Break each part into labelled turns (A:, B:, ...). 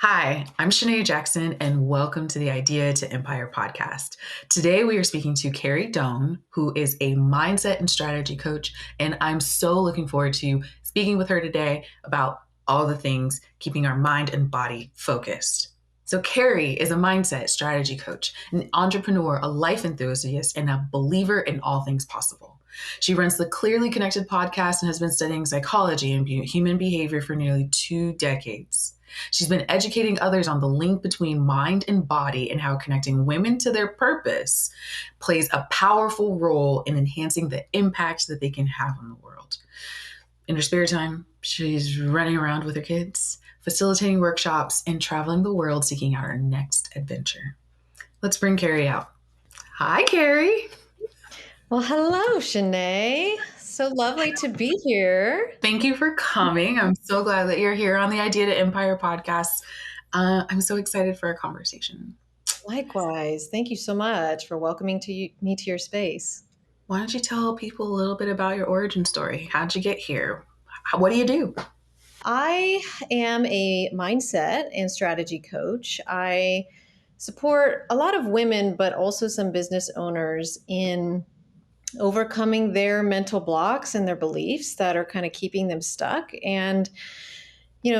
A: Hi, I'm Chanaye Jackson, and welcome to the Idea to Empire podcast. Today, we are speaking to Carrie Doan, who is a mindset and strategy coach, and I'm so looking forward to speaking with her today about all the things keeping our mind and body focused. So, Carrie is a mindset strategy coach, an entrepreneur, a life enthusiast, and a believer in all things possible. She runs the Clearly Connected podcast and has been studying psychology and human behavior for nearly 2 decades. She's been educating others on the link between mind and body and how connecting women to their purpose plays a powerful role in enhancing the impact that they can have on the world. In her spare time, she's running around with her kids, facilitating workshops, and traveling the world seeking out her next adventure. Let's bring Carrie out. Hi, Carrie.
B: Well, hello, Chanaye. So lovely to be here.
A: Thank you for coming. I'm so glad that you're here on the Idea to Empire podcast. I'm so excited for our conversation.
B: Likewise. Thank you so much for welcoming me to your space.
A: Why don't you tell people a little bit about your origin story? How'd you get here? What do you do?
B: I am a mindset and strategy coach. I support a lot of women, but also some business owners in overcoming their mental blocks and their beliefs that are kind of keeping them stuck. And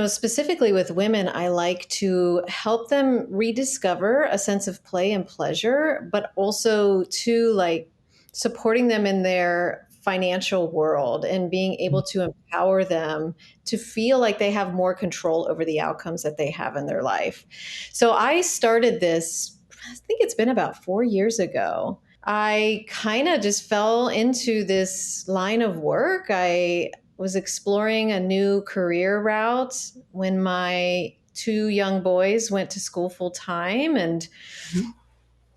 B: specifically with women, I like to help them rediscover a sense of play and pleasure, but also to supporting them in their financial world and being able to empower them to feel like they have more control over the outcomes that they have in their life. So I started this, I think it's been about 4 years ago. I kind of just fell into this line of work. I was exploring a new career route when my two young boys went to school full time. And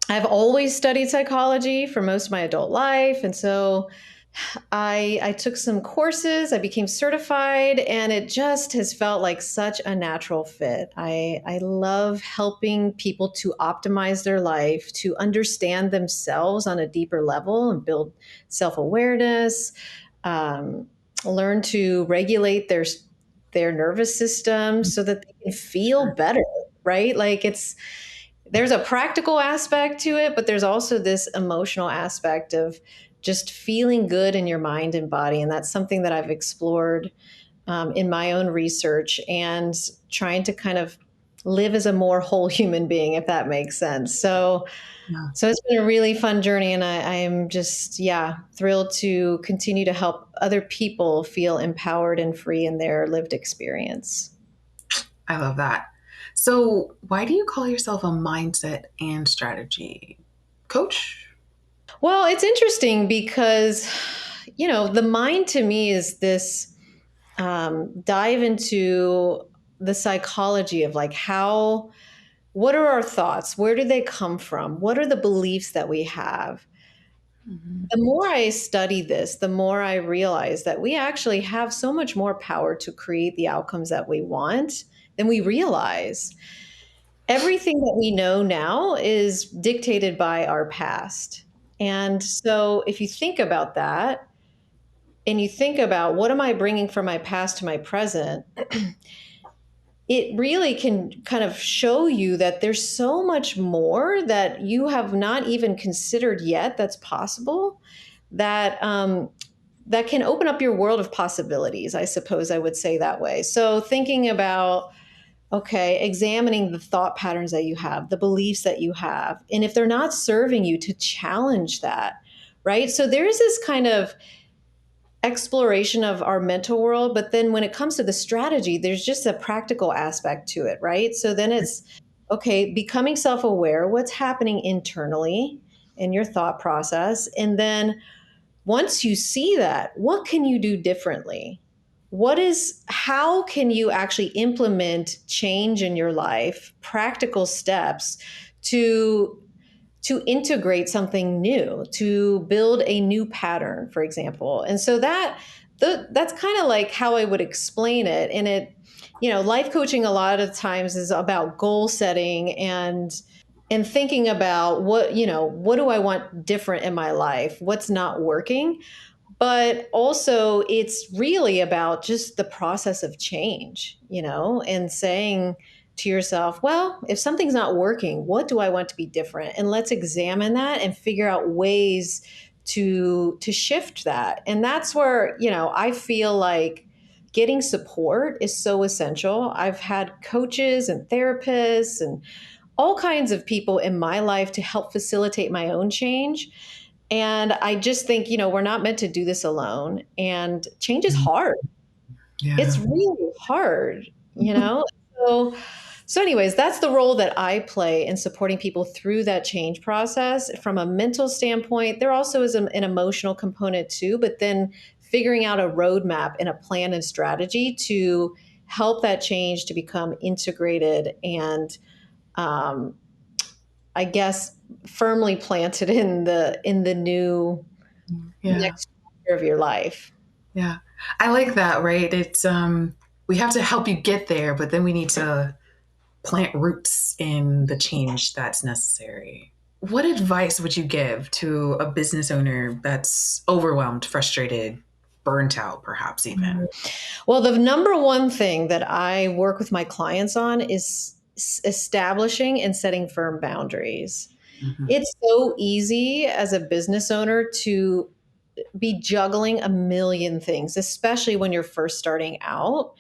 B: I've always studied psychology for most of my adult life. And so I took some courses, I became certified, and it just has felt like such a natural fit. I love helping people to optimize their life, to understand themselves on a deeper level and build self awareness, learn to regulate their nervous system so that they can feel better, right? There's a practical aspect to it, but there's also this emotional aspect of just feeling good in your mind and body. And that's something that I've explored in my own research and trying to kind of live as a more whole human being, if that makes sense. So it's been a really fun journey, and I am just, thrilled to continue to help other people feel empowered and free in their lived experience.
A: I love that. So, why do you call yourself a mindset and strategy coach?
B: Well, it's interesting because, the mind to me is this dive into the psychology of what are our thoughts? Where do they come from? What are the beliefs that we have?
A: Mhm.
B: The more I study this, the more I realize that we actually have so much more power to create the outcomes that we want than we realize. Everything that we know now is dictated by our past. And so if you think about that and you think about what am I bringing from my past to my present, it really can kind of show you that there's so much more that you have not even considered yet that's possible that can open up your world of possibilities, I suppose I would say that way. So thinking about, okay, examining the thought patterns that you have, the beliefs that you have, and if they're not serving you, to challenge that, right? So there's this kind of exploration of our mental world, but then when it comes to the strategy, there's just a practical aspect to it, right? So then it's, okay, becoming self-aware, what's happening internally in your thought process, and then once you see that, what can you do differently? How can you actually implement change in your life, practical steps to integrate something new, to build a new pattern, for example. And so that's kind of like how I would explain it. And life coaching a lot of times is about goal setting and thinking about what do I want different in my life? What's not working? But also it's really about just the process of change, and saying, to yourself, well, if something's not working, what do I want to be different? And let's examine that and figure out ways to shift that. And that's where, I feel like getting support is so essential. I've had coaches and therapists and all kinds of people in my life to help facilitate my own change. And I just think, we're not meant to do this alone. And change is hard. It's
A: Yeah.
B: really hard, you know? So, so anyways, that's the role that I play in supporting people through that change process. From a mental standpoint, there also is an emotional component too, but then figuring out a roadmap and a plan and strategy to help that change to become integrated and um, I guess firmly planted in the new
A: Yeah.
B: next chapter of your life.
A: Yeah. I like that, right? It's we have to help you get there, but then we need to plant roots in the change that's necessary. What advice would you give to a business owner that's overwhelmed, frustrated, burnt out, perhaps even?
B: Well, the number one thing that I work with my clients on is establishing and setting firm boundaries.
A: Mhm.
B: It's so easy as a business owner to be juggling a million things, especially when you're first starting out.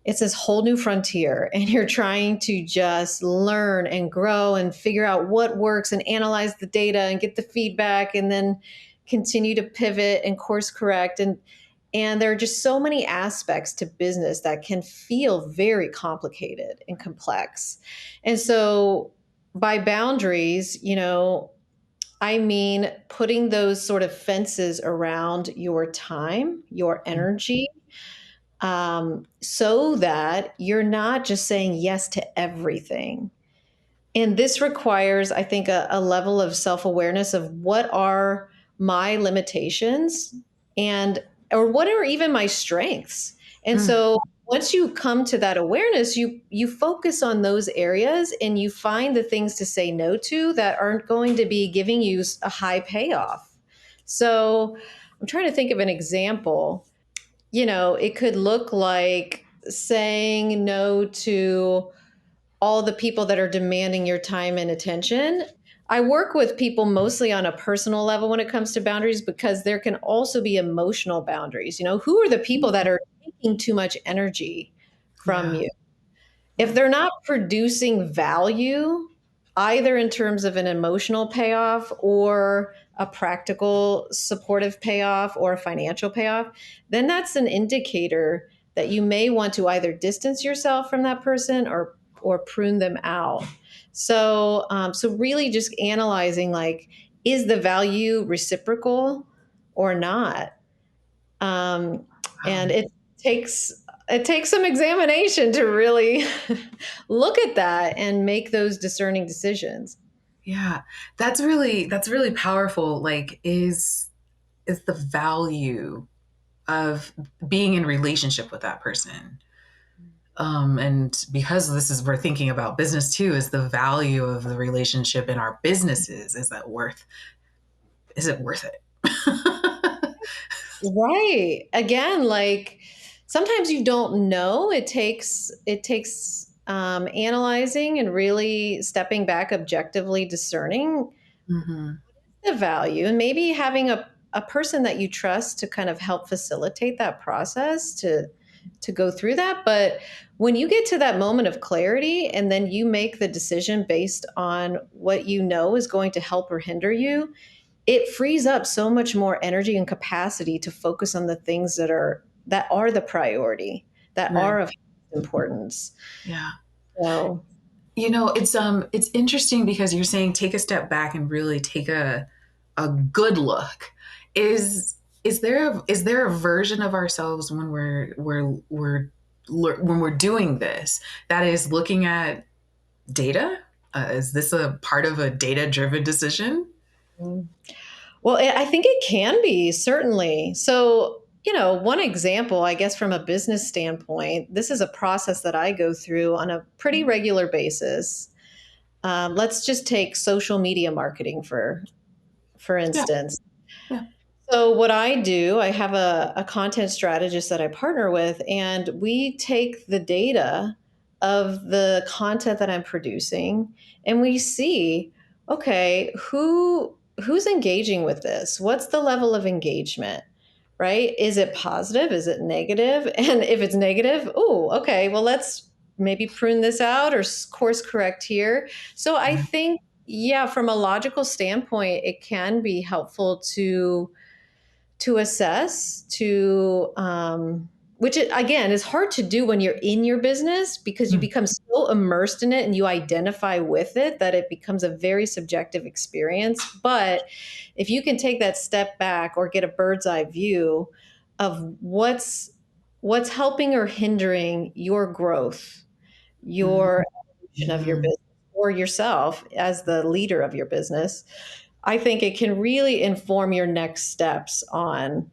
B: It's this whole new frontier, and you're trying to just learn and grow and figure out what works and analyze the data and get the feedback and then continue to pivot and course correct. And there are just so many aspects to business that can feel very complicated and complex. And so by boundaries, I mean putting those sort of fences around your time, your energy, so that you're not just saying yes to everything. And this requires, I think, a level of self awareness of what are my limitations and or what are even my strengths. And
A: Mm.
B: so once you come to that awareness, you focus on those areas and you find the things to say no to that aren't going to be giving you a high payoff. So I'm trying to think of an example. It could look like saying no to all the people that are demanding your time and attention. I work with people mostly on a personal level when it comes to boundaries because there can also be emotional boundaries. Who are the people that are taking too much energy from
A: Yeah.
B: you? If
A: Yeah.
B: they're not producing value, either in terms of an emotional payoff or a practical supportive payoff or a financial payoff, then that's an indicator that you may want to either distance yourself from that person or prune them out. So really just analyzing like, is the value reciprocal or not? Um, and
A: Wow.
B: takes it takes some examination to really look at that and make those discerning decisions.
A: Yeah. That's really powerful. Like is the value of being in relationship with that person. And because this is we're thinking about business too, is the value of the relationship in our businesses. Is it worth it?
B: Right. Again, like sometimes you don't know. It takes analyzing and really stepping back, objectively discerning
A: Hmm.
B: the value, and maybe having a person that you trust to kind of help facilitate that process to go through that. But when you get to that moment of clarity and then you make the decision based on what you know is going to help or hinder you, it frees up so much more energy and capacity to focus on the things that are the priority, that
A: Right.
B: are of importance.
A: Yeah.
B: So
A: It's interesting because you're saying take a step back and really take a good look. Is there a version of ourselves when we're doing this that is looking at data? Is this a part of a data driven decision?
B: well, I think it can be, certainly. So, one example, I guess, from a business standpoint, this is a process that I go through on a pretty regular basis. Let's just take social media marketing for
A: Yeah.
B: instance.
A: Yeah.
B: So, what I do, I have a content strategist that I partner with, and we take the data of the content that I'm producing, and we see, okay, who's engaging with this? What's the level of engagement? Right? Is it positive? Is it negative? And if it's negative, oh, okay, well, let's maybe prune this out or course correct here. So I think, yeah, from a logical standpoint, it can be helpful to assess, which again is hard to do when you're in your business because you
A: Mm.
B: become so immersed in it and you identify with it that it becomes a very subjective experience. But if you can take that step back or get a bird's eye view of what's helping or hindering your growth,
A: Mm.
B: your evolution of your
A: Mm.
B: business, or yourself as the leader of your business, I think it can really inform your next steps on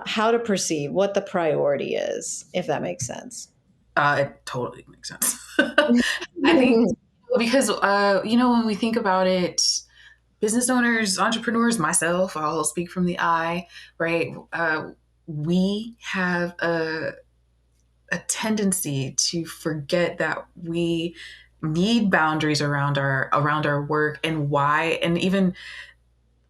B: how to proceed, what the priority is, if that makes sense.
A: It totally makes sense. I think because, when we think about it, business owners, entrepreneurs, myself, I'll speak from the I, right? We have a tendency to forget that we need boundaries around our work and why, and even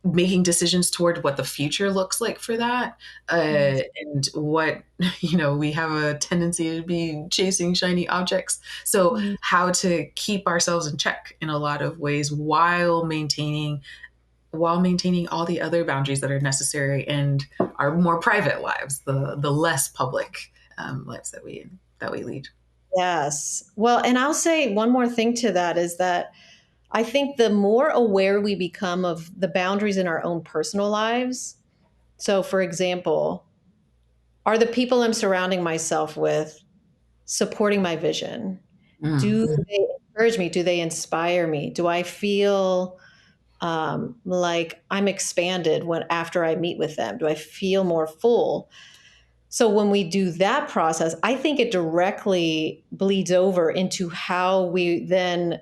A: making decisions toward what the future looks like for that,
B: Yes.
A: and what we have a tendency to be chasing shiny objects, so
B: Mhm.
A: how to keep ourselves in check in a lot of ways while maintaining all the other boundaries that are necessary in our more private lives, the less public lives that we lead.
B: Yes. Well, and I'll say one more thing to that is that I think the more aware we become of the boundaries in our own personal lives. So, for example, are the people I'm surrounding myself with supporting my vision? Do
A: Mm.
B: they encourage me? Do they inspire me? Do I feel like I'm expanded when after I meet with them? Do I feel more full? So when we do that process, I think it directly bleeds over into how we then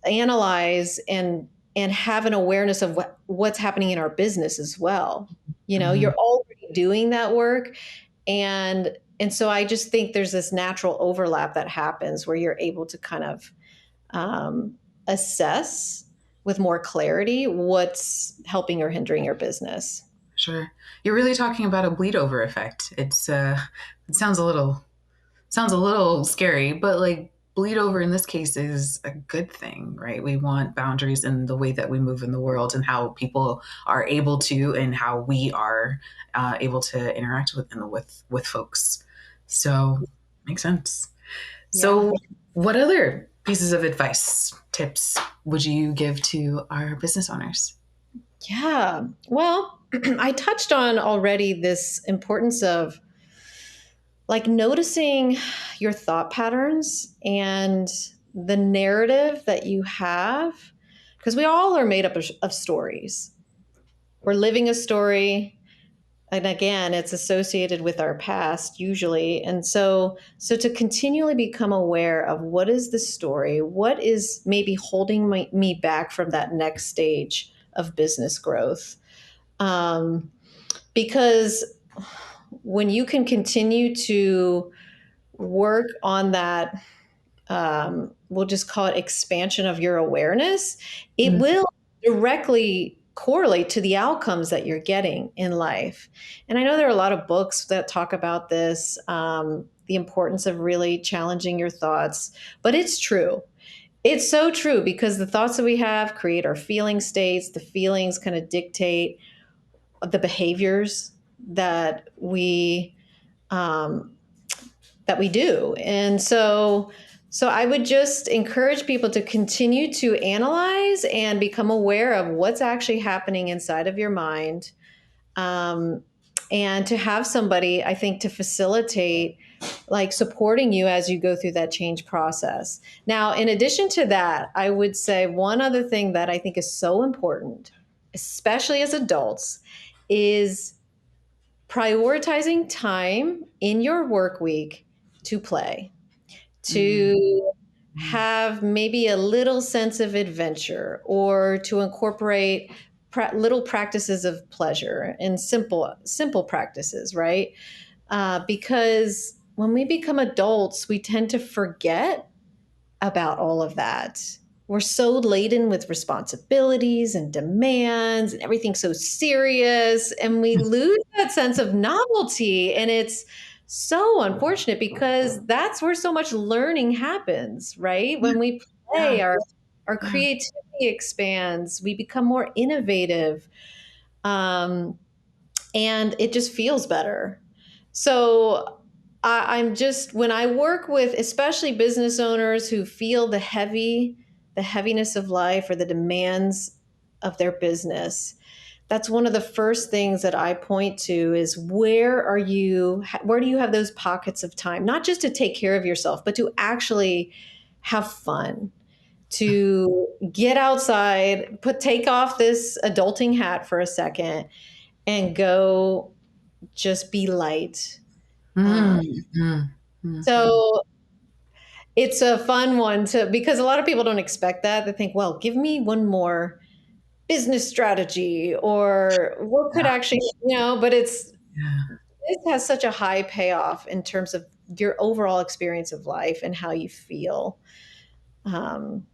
B: analyze and have an awareness of what's happening in our business as well.
A: Mhm.
B: You're already doing that work, and so I just think there's this natural overlap that happens where you're able to kind of um, assess with more clarity what's helping or hindering your business.
A: Sure. You're really talking about a bleed over effect. It sounds a little scary, but like bleed over in this case is a good thing, right? We want boundaries in the way that we move in the world and how people are able to, and how we are able to interact with folks. So makes sense.
B: Yeah.
A: So, what other pieces of advice, tips would you give to our business owners?
B: Yeah. Well, I touched on already this importance of like noticing your thought patterns and the narrative that you have, because we all are made up of stories. We're living a story. And again, it's associated with our past usually. And so to continually become aware of what is the story, what is maybe holding me back from that next stage of business growth. Because when you can continue to work on that, we'll just call it expansion of your awareness, it
A: Mm.
B: will directly correlate to the outcomes that you're getting in life. And I know there are a lot of books that talk about this, the importance of really challenging your thoughts, but it's true. It's so true because the thoughts that we have create our feeling states. The feelings kind of dictate the behaviors that um, we do. And so I would just encourage people to continue to analyze and become aware of what's actually happening inside of your mind, um, and to have somebody, I think, to facilitate like supporting you as you go through that change process. Now, in addition to that, I would say one other thing that I think is so important, especially as adults, is prioritizing time in your work week to play,
A: Mm.
B: to have maybe a little sense of adventure, or to incorporate little practices of pleasure and simple practices, right? Because when we become adults, we tend to forget about all of that. We're so laden with responsibilities and demands and everything's so serious, and we lose that sense of novelty. And it's so unfortunate because that's where so much learning happens, right? When we
A: Yeah.
B: play, our
A: Yeah.
B: creativity expands, we become more innovative. Um, and it just feels better. So I'm just, when I work with especially business owners who feel the heaviness of life or the demands of their business, that's one of the first things that I point to is where do you have those pockets of time, not just to take care of yourself, but to actually have fun, to get outside, take off this adulting hat for a second and go just be light.
A: Mm,
B: Um,
A: mm, mm,
B: so it's a fun one to, because a lot of people don't expect that. They think, well, give me one more business strategy or what could
A: yeah.
B: actually, but
A: Yeah.
B: it has such a high payoff in terms of your overall experience of life and how you feel. Um,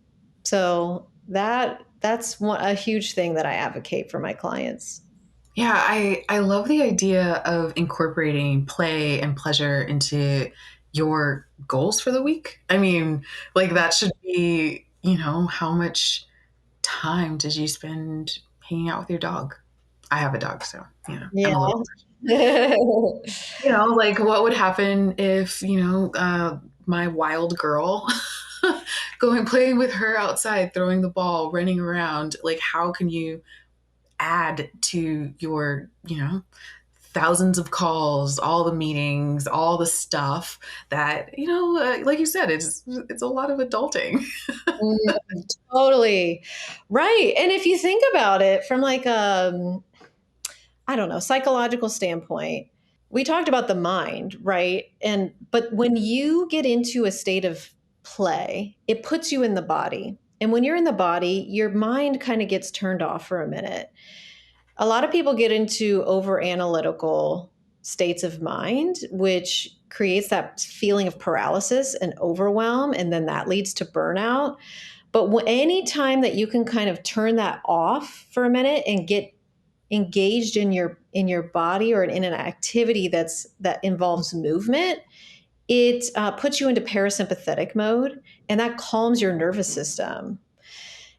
B: so that's a huge thing that I advocate for my clients.
A: Yeah, I love the idea of incorporating play and pleasure into your goals for the week. I mean, like that should be, how much time did you spend hanging out with your dog? I have a dog, so,
B: Yeah.
A: I'm a little, like what would happen if, my wild girl going playing with her outside, throwing the ball, running around, like how can you add to your, thousands of calls, all the meetings, all the stuff that, like you said, it's a lot of adulting.
B: Totally. Right. And if you think about it from like I don't know, psychological standpoint, we talked about the mind, right? And but when you get into a state of play, it puts you in the body. And when you're in the body, your mind kind of gets turned off for a minute. A lot of people get into over analytical states of mind, which creates that feeling of paralysis and overwhelm. And then that leads to burnout. But any time that you can kind of turn that off for a minute and get engaged in your body or in an activity that involves movement, it puts you into parasympathetic mode, and that calms your nervous system.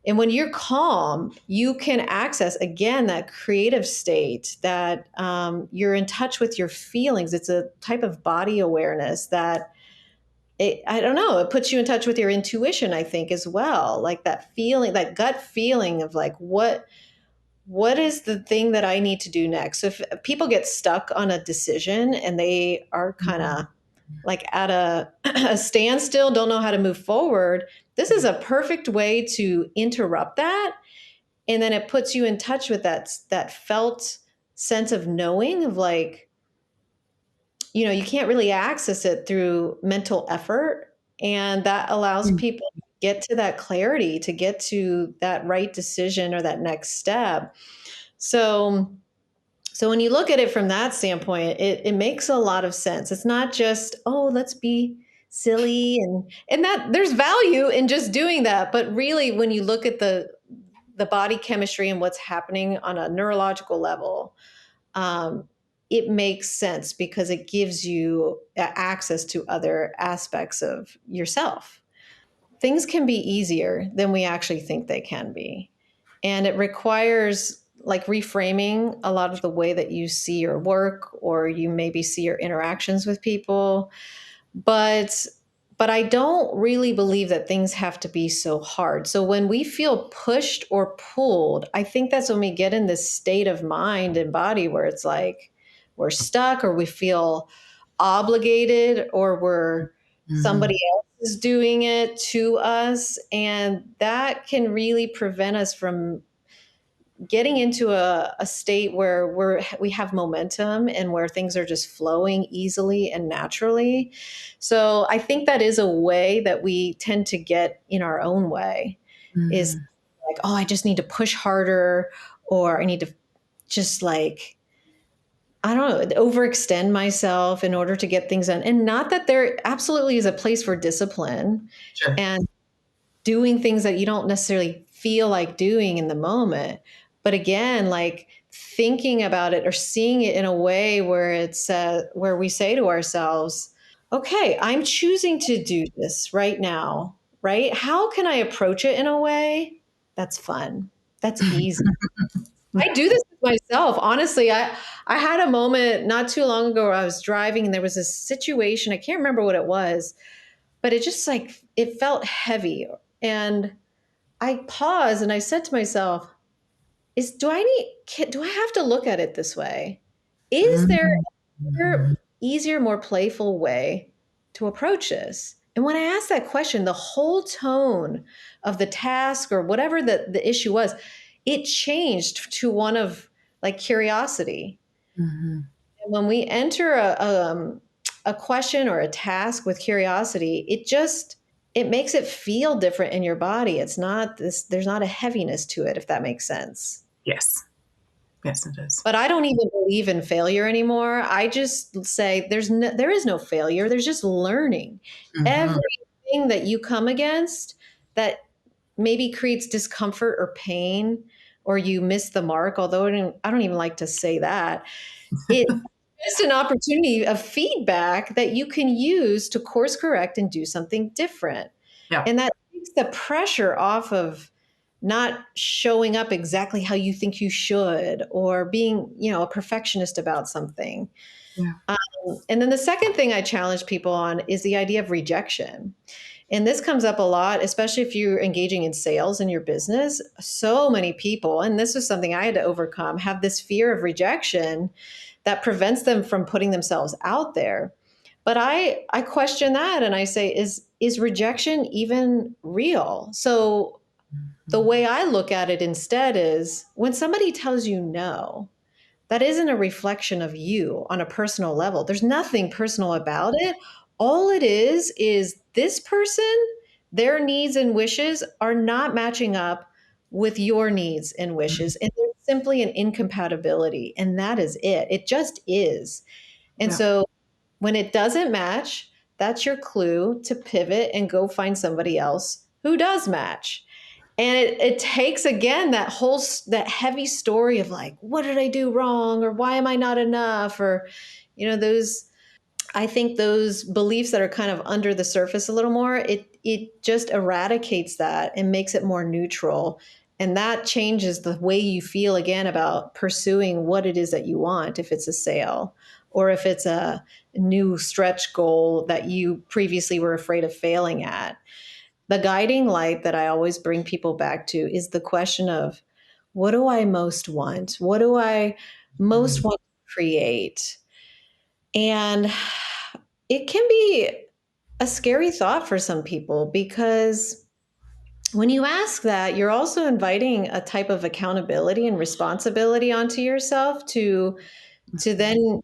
B: And when you're calm, you can access again that creative state that you're in touch with your feelings. It's a type of body awareness that I don't know, it puts you in touch with your intuition, I think, as well. Like that feeling, that gut feeling of like, what is the thing that I need to do next? So if people get stuck on a decision and they are kind
A: Mhm.
B: of like at a standstill, don't know how to move forward, this is a perfect way to interrupt that. And then it puts you in touch with that felt sense of knowing of like, you can't really access it through mental effort. And that allows
A: Mm.
B: people to get to that clarity, to get to that right decision or that next step. So, so when you look at it from that standpoint, it makes a lot of sense. It's not just, oh, let's be silly and that there's value in just doing that. But really, when you look at the body chemistry and what's happening on a neurological level, um, it makes sense because it gives you access to other aspects of yourself. Things can be easier than we actually think they can be. And it requires like reframing a lot of the way that you see your work or you maybe see your interactions with people. But but I don't really believe that things have to be so hard. So when we feel pushed or pulled, I think that's when we get in this state of mind and body where it's like we're stuck or we feel obligated or we're somebody
A: Mhm.
B: else is doing it to us, and that can really prevent us from getting into a state where we have momentum and where things are just flowing easily and naturally. So I think that is a way that we tend to get in our own way, is
A: Mhm.
B: like, oh, I just need to push harder, or I need to just like I don't know, overextend myself in order to get things done. And not that there absolutely is a place for discipline
A: Sure.
B: and doing things that you don't necessarily feel like doing in the moment. But again, like thinking about it or seeing it in a way where it's where we say to ourselves, okay, I'm choosing to do this right now, right? How can I approach it in a way that's fun? That's easy. I do this with myself. Honestly, I had a moment not too long ago where I was driving and there was a situation, I can't remember what it was, but it just like it felt heavy. And I paused and I said to myself, is do I have to look at it this way? Is there
A: Mhm.
B: a easier, more playful way to approach this? And when I asked that question, the whole tone of the task or whatever the issue was, it changed to one of like curiosity.
A: Mhm.
B: And when we enter a question or a task with curiosity, it makes it feel different in your body. It's not this, there's not a heaviness to it, if that makes sense.
A: Yes. Yes, it does.
B: But I don't even believe in failure anymore. I just say there is no failure. There's just learning.
A: Mhm.
B: Everything that you come against that maybe creates discomfort or pain, or you miss the mark, although I don't even like to say that. It's just an opportunity of feedback that you can use to course correct and do something different.
A: Yeah.
B: And that takes the pressure off of not showing up exactly how you think you should or being, a perfectionist about something.
A: Yeah.
B: And then the second thing I challenge people on is the idea of rejection. And this comes up a lot, especially if you're engaging in sales in your business. So many people, and this was something I had to overcome, have this fear of rejection that prevents them from putting themselves out there. But I question that and I say, is rejection even real? So the
A: Mhm.
B: way I look at it instead is when somebody tells you no, that isn't a reflection of you on a personal level. There's nothing personal about it. All it is this person, their needs and wishes are not matching up with your needs and wishes. And there's simply an incompatibility. And that is it. It just is. And
A: Yeah.
B: so when it doesn't match, that's your clue to pivot and go find somebody else who does match. And it takes again that heavy story of like, what did I do wrong, or why am I not enough, or those, I think those beliefs that are kind of under the surface a little more, it just eradicates that and makes it more neutral. And that changes the way you feel again about pursuing what it is that you want, if it's a sale or if it's a new stretch goal that you previously were afraid of failing at. The guiding light that I always bring people back to is the question of, what do I most want? What do I most
A: Mhm.
B: want to create? And it can be a scary thought for some people because when you ask that, you're also inviting a type of accountability and responsibility onto yourself to
A: Mhm.
B: then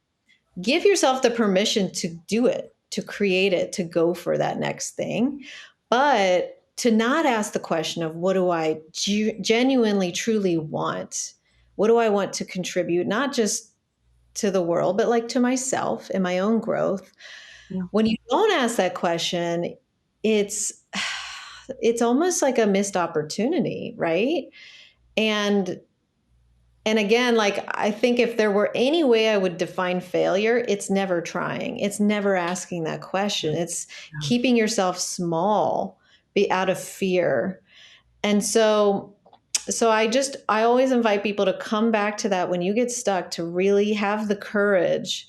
B: give yourself the permission to do it, to create it, to go for that next thing, but to not ask the question of what do I genuinely, truly want? What do I want to contribute, not just to the world, but like to myself and my own growth?
A: Yeah.
B: When you don't ask that question, it's it's almost like a missed opportunity, right? And and again, like I think if there were any way I would define failure, it's never trying. It's never asking that question. It's
A: Yeah.
B: keeping yourself small, be out of fear. And so I always invite people to come back to that when you get stuck, to really have the courage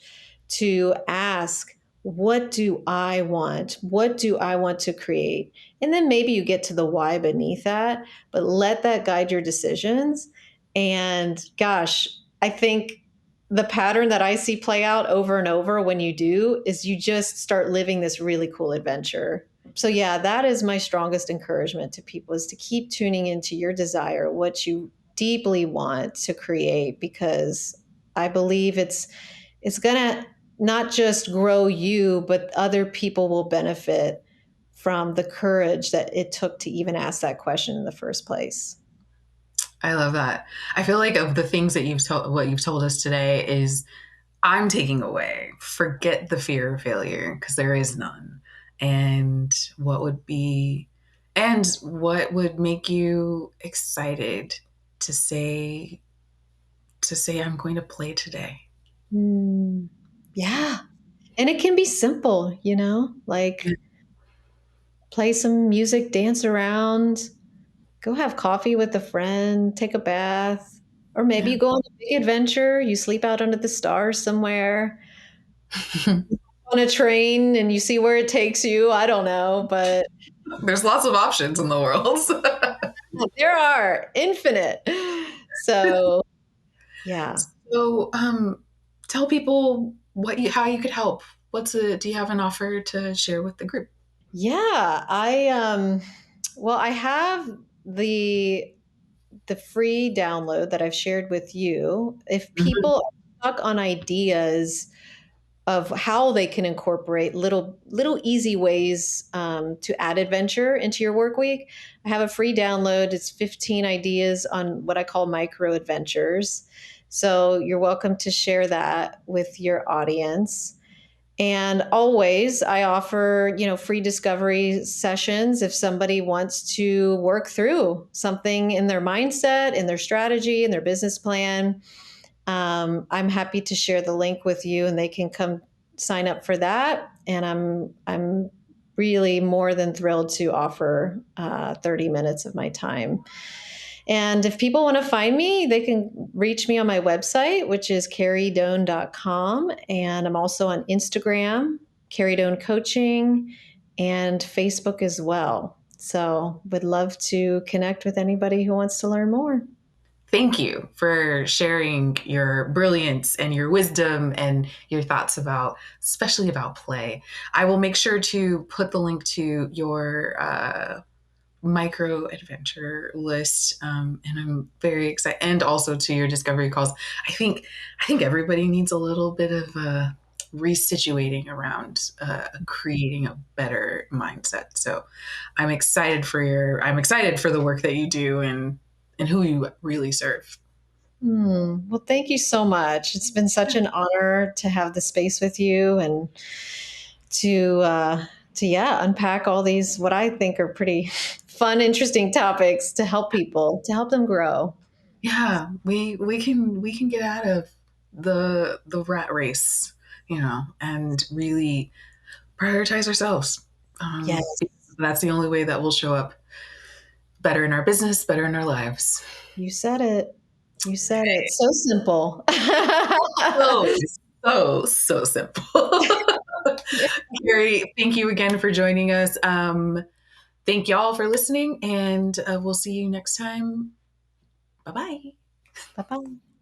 B: to ask, what do I want? What do I want to create? And then maybe you get to the why beneath that, but let that guide your decisions. And gosh, I think the pattern that I see play out over and over when you do is you just start living this really cool adventure. So yeah, that is my strongest encouragement to people, is to keep tuning into your desire, what you deeply want to create, because I believe it's going to not just grow you, but other people will benefit from the courage that it took to even ask that question in the first place.
A: I love that. I feel like of the things that what you've told us today is I'm taking away, forget the fear of failure because there is none. And what would make you excited to say, I'm going to play today?
B: Mm, yeah. And it can be simple, like play some music, dance around, go have coffee with a friend, take a bath, or maybe
A: Yeah.
B: you go on a big adventure, you sleep out under the stars somewhere on a train and you see where it takes you. I don't know, but
A: There's lots of options in the world.
B: there are infinite. So, yeah.
A: So, tell people how you could help. Do you have an offer to share with the group?
B: Yeah, I have the the free download that I've shared with you. If
A: Mhm.
B: people are stuck on ideas of how they can incorporate little easy ways to add adventure into your work week, I have a free download. It's 15 ideas on what I call micro adventures. So you're welcome to share that with your audience. And always I offer, free discovery sessions if somebody wants to work through something in their mindset, in their strategy, in their business plan. I'm happy to share the link with you, and they can come sign up for that. And I'm really more than thrilled to offer 30 minutes of my time. And if people want to find me, they can reach me on my website, which is carriedoan.com. And I'm also on Instagram, Carrie Doan Coaching, and Facebook as well. So would love to connect with anybody who wants to learn more.
A: Thank you for sharing your brilliance and your wisdom and your thoughts especially about play. I will make sure to put the link to your micro adventure list, and I'm very excited, and also to your discovery calls. I think everybody needs a little bit of resituating around creating a better mindset. So I'm excited for the work that you do and who you really serve.
B: Well, thank you so much. It's been such an honor to have the space with you and to yeah, unpack all these what I think are pretty fun, interesting topics to help people, to help them grow.
A: Yeah, we can get out of the rat race, and really prioritize ourselves.
B: Yes,
A: That's the only way that we'll show up better in our business, better in our lives.
B: you said it. You said it. So simple.
A: So, so simple. Carrie, thank you again for joining us. Thank y'all for listening, and we'll see you next time. Bye bye.
B: Bye bye.